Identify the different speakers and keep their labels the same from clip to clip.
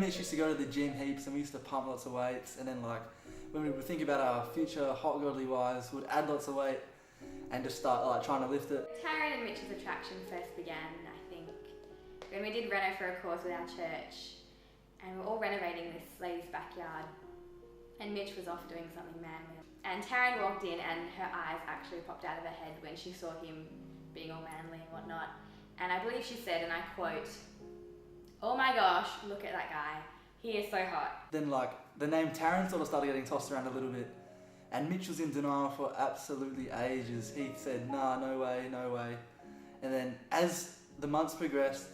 Speaker 1: Mitch used to go to the gym heaps and we used to pump lots of weights, and then like when we would think about our future hot godly wives, we'd add lots of weight and just start like trying to lift it.
Speaker 2: Taryn and Mitch's attraction first began, I think, when we did reno for a cause with our church, and we were all renovating this lady's backyard, and Mitch was off doing something manly. And Taryn walked in and her eyes actually popped out of her head when she saw him being all manly and whatnot. And I believe she said, and I quote, "Oh my gosh, look at that guy. He is so hot."
Speaker 1: Then like the name Taryn sort of started getting tossed around a little bit, and Mitch was in denial for absolutely ages. He said, "Nah, no way, no way." And then as the months progressed,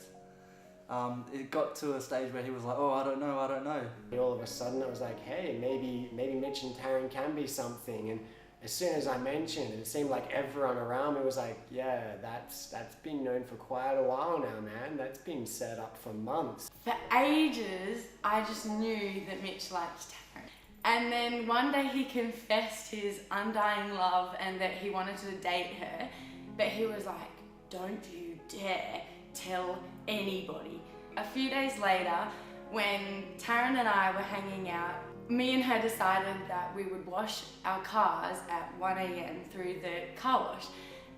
Speaker 1: it got to a stage where he was like, "Oh, I don't know."
Speaker 3: All of a sudden it was like, hey, maybe Mitch and Taryn can be something. And as soon as I mentioned it, it seemed like everyone around me was like, yeah, that's been known for quite a while now, man. That's been set up for months.
Speaker 4: For ages, I just knew that Mitch liked Taryn. And then one day he confessed his undying love and that he wanted to date her, but he was like, "Don't you dare tell anybody." A few days later, when Taryn and I were hanging out, me and her decided that we would wash our cars at 1 a.m. through the car wash.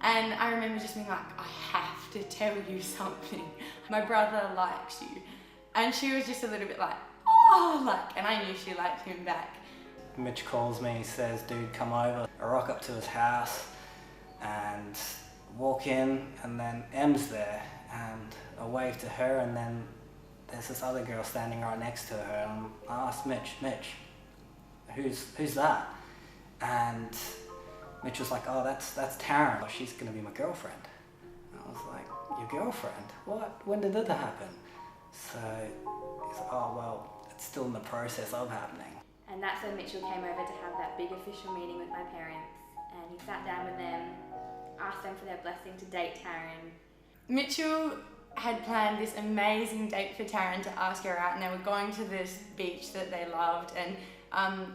Speaker 4: And I remember just being like, "I have to tell you something. My brother likes you." And she was just a little bit like, "Oh," like, and I knew she liked him back.
Speaker 5: Mitch calls me, he says, "Dude, come over." I rock up to his house and walk in, and then Em's there, and I wave to her, and then there's this other girl standing right next to her, and I asked Mitch, who's that? And Mitch was like, "Oh, that's Taryn. She's gonna be my girlfriend." And I was like, "Your girlfriend? What? When did that happen?" So he's like, "Oh, well, it's still in the process of happening."
Speaker 2: And that's when Mitchell came over to have that big official meeting with my parents, and he sat down with them, asked them for their blessing to date Taryn.
Speaker 4: Mitchell had planned this amazing date for Taryn to ask her out, and they were going to this beach that they loved, and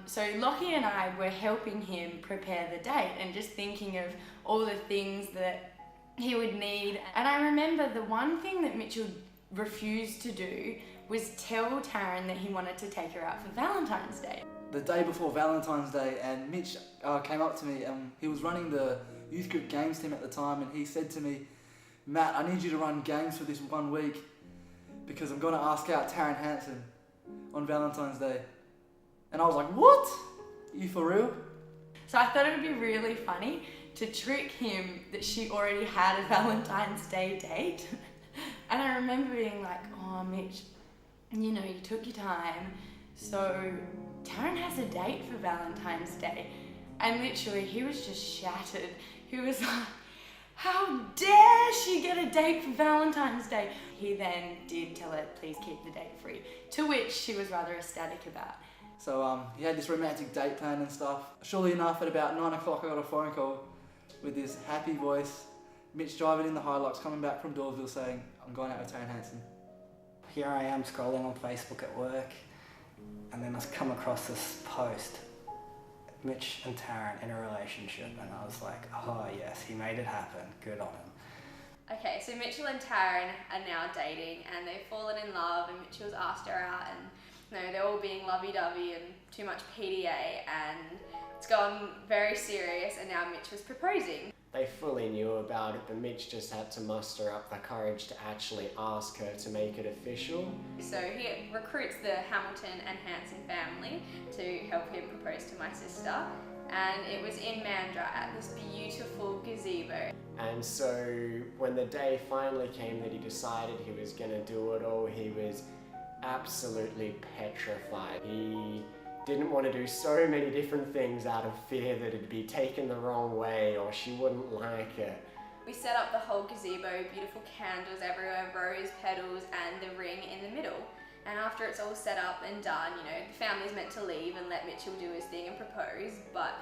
Speaker 4: so Lockie and I were helping him prepare the date and just thinking of all the things that he would need. And I remember the one thing that Mitchell refused to do was tell Taryn that he wanted to take her out for Valentine's Day.
Speaker 1: The day before Valentine's Day, and Mitch came up to me, and he was running the youth group games team at the time, and he said to me, "Matt, I need you to run games for this 1 week because I'm going to ask out Taryn Hansen on Valentine's Day." And I was like, "What? You for real?"
Speaker 4: So I thought it would be really funny to trick him that she already had a Valentine's Day date. And I remember being like, "Oh, Mitch, you know, you took your time. So Taryn has a date for Valentine's Day." And literally, he was just shattered. He was like, "How dare she get a date for Valentine's Day?" He then did tell her, "Please keep the date free," to which she was rather ecstatic about.
Speaker 1: So he had this romantic date plan and stuff. Surely enough, at about 9 o'clock, I got a phone call with this happy voice. Mitch driving in the Hilux, coming back from Dawesville saying, "I'm going out with Taryn Hansen."
Speaker 5: Here I am scrolling on Facebook at work, and then I come across this post, Mitch and Taryn in a relationship, and I was like, "Oh yes, he made it happen, good on him."
Speaker 2: Okay, so Mitchell and Taryn are now dating, and they've fallen in love, and Mitchell's asked her out, and you know, they're all being lovey-dovey and too much PDA, and it's gone very serious, and now Mitch was proposing.
Speaker 3: They fully knew about it, but Mitch just had to muster up the courage to actually ask her to make it official.
Speaker 2: So he recruits the Hamilton and Hanson family to help him propose to my sister, and it was in Mandurah at this beautiful gazebo.
Speaker 3: And so when the day finally came that he decided he was going to do it all, he was absolutely petrified. He didn't want to do so many different things out of fear that it'd be taken the wrong way or she wouldn't like it.
Speaker 2: We set up the whole gazebo, beautiful candles everywhere, rose petals, and the ring in the middle. And after it's all set up and done, you know, the family's meant to leave and let Mitchell do his thing and propose, but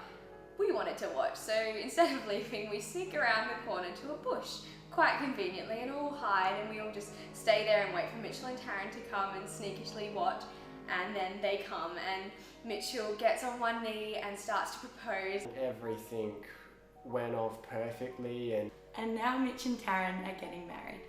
Speaker 2: we wanted to watch, so instead of leaving, we sneak around the corner to a bush, quite conveniently, and all hide, and we all just stay there and wait for Mitchell and Taryn to come and sneakishly watch. And then they come, and Mitchell gets on one knee and starts to propose.
Speaker 3: Everything went off perfectly,
Speaker 4: And now Mitch and Taryn are getting married.